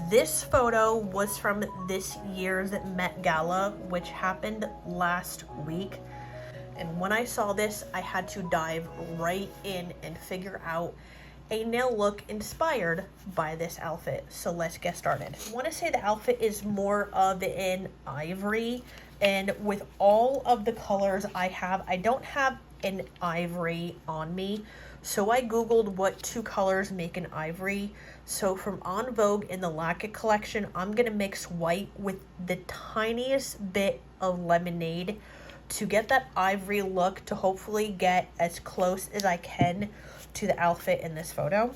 This photo was from this year's Met Gala, which happened last week. And when I saw this, I had to dive right in and figure out a nail look inspired by this outfit. So let's get started. I want to say the outfit is more of an ivory, and with all of the colors I have, I don't have an ivory on me. So I googled what two colors make an ivory. So from EnVogue in the Lacquer collection, I'm gonna mix white with the tiniest bit of lemonade to get that ivory look, to hopefully get as close as I can to the outfit in this photo.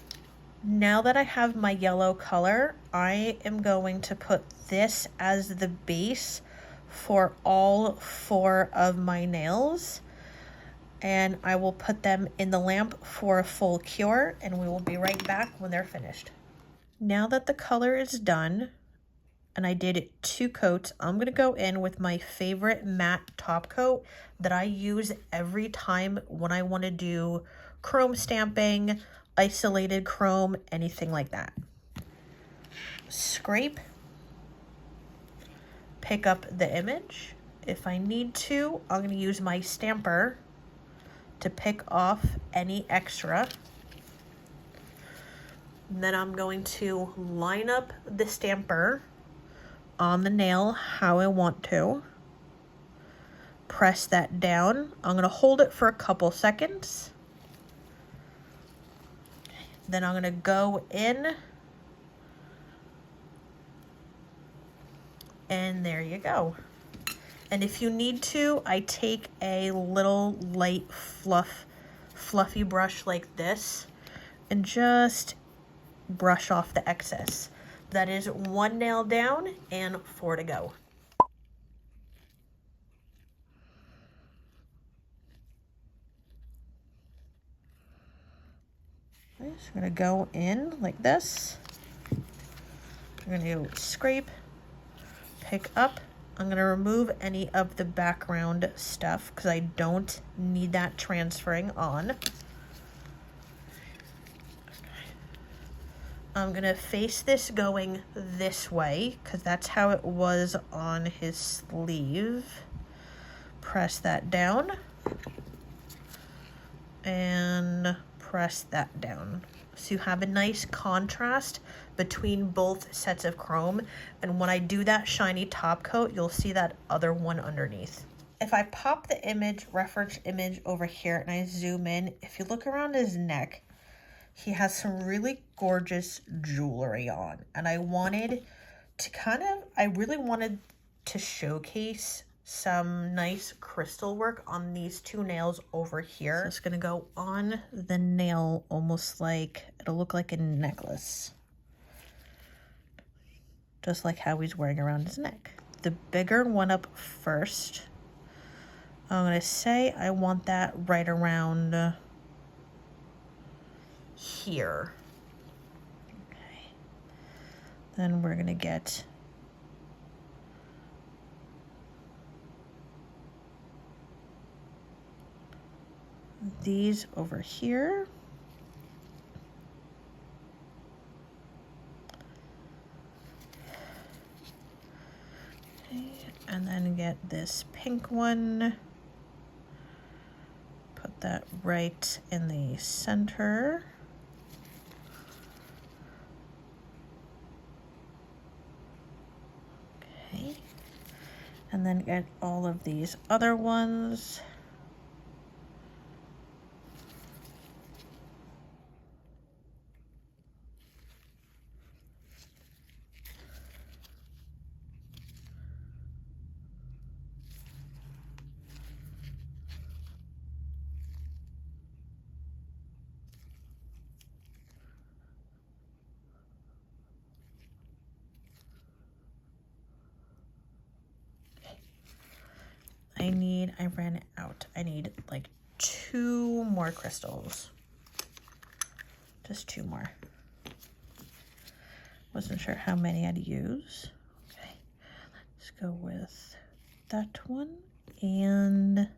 Now that I have my yellow color, I am going to put this as the base for all 4 of my nails, and I will put them in the lamp for a full cure, and we will be right back when they're finished. Now that the color is done, and I did 2 coats, I'm gonna go in with my favorite matte top coat that I use every time when I wanna do chrome stamping, isolated chrome, anything like that. Scrape, pick up the image. If I need to, I'm gonna use my stamper to pick off any extra. And then I'm going to line up the stamper on the nail how I want to. Press that down. I'm gonna hold it for a couple seconds. Then I'm gonna go in, and there you go. And if you need to, I take a little light fluffy brush like this and just brush off the excess. That is 1 nail down and 4 to go. Okay, so I'm gonna go in like this. I'm gonna go scrape, pick up. I'm gonna remove any of the background stuff because I don't need that transferring on. I'm gonna face this going this way because that's how it was on his sleeve. Press that down and press that down. So you have a nice contrast between both sets of chrome. And when I do that shiny top coat, you'll see that other one underneath. If I pop the image, reference image over here, and I zoom in, if you look around his neck, he has some really gorgeous jewelry on. And I really wanted to showcase some nice crystal work on these 2 nails over here. So it's gonna go on the nail almost like, it'll look like a necklace. Just like how he's wearing around his neck. The bigger one up first. I'm gonna say I want that right around here. Okay. Then we're gonna get these over here. Okay. And then get this pink one. Put that right in the center. Okay. And then get all of these other ones. I ran out. I need like 2 more crystals. Just 2 more. Wasn't sure how many I'd use. Okay, let's go with that one and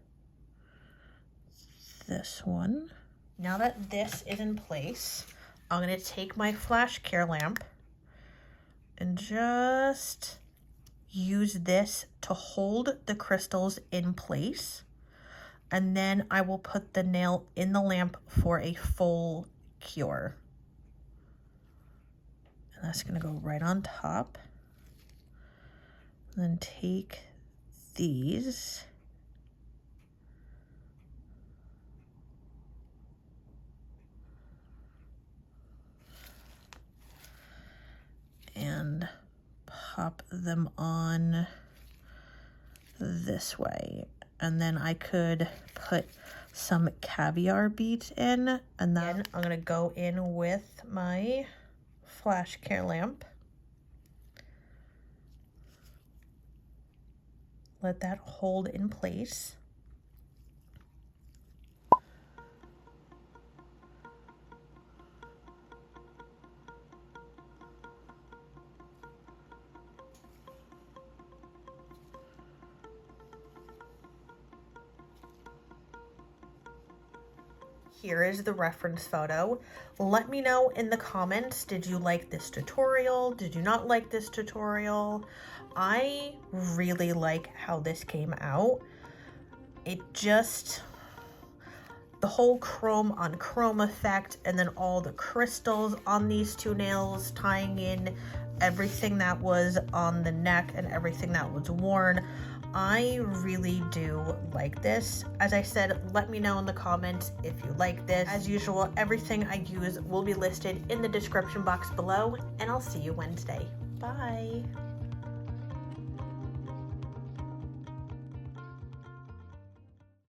this one. Now that this is in place, I'm gonna take my flash care lamp and just use this to hold the crystals in place. And then I will put the nail in the lamp for a full cure. And that's gonna go right on top. And then take these and pop them on this way. And then I could put some caviar beads in, and then I'm gonna go in with my flash care lamp. Let that hold in place. Here is the reference photo. Let me know in the comments, did you like this tutorial? Did you not like this tutorial? I really like how this came out. It just, the whole chrome on chrome effect, and then all the crystals on these two nails, tying in everything that was on the neck and everything that was worn. I really do like this. As I said, let me know in the comments if you like this. As usual, everything I use will be listed in the description box below, and I'll see you Wednesday. Bye.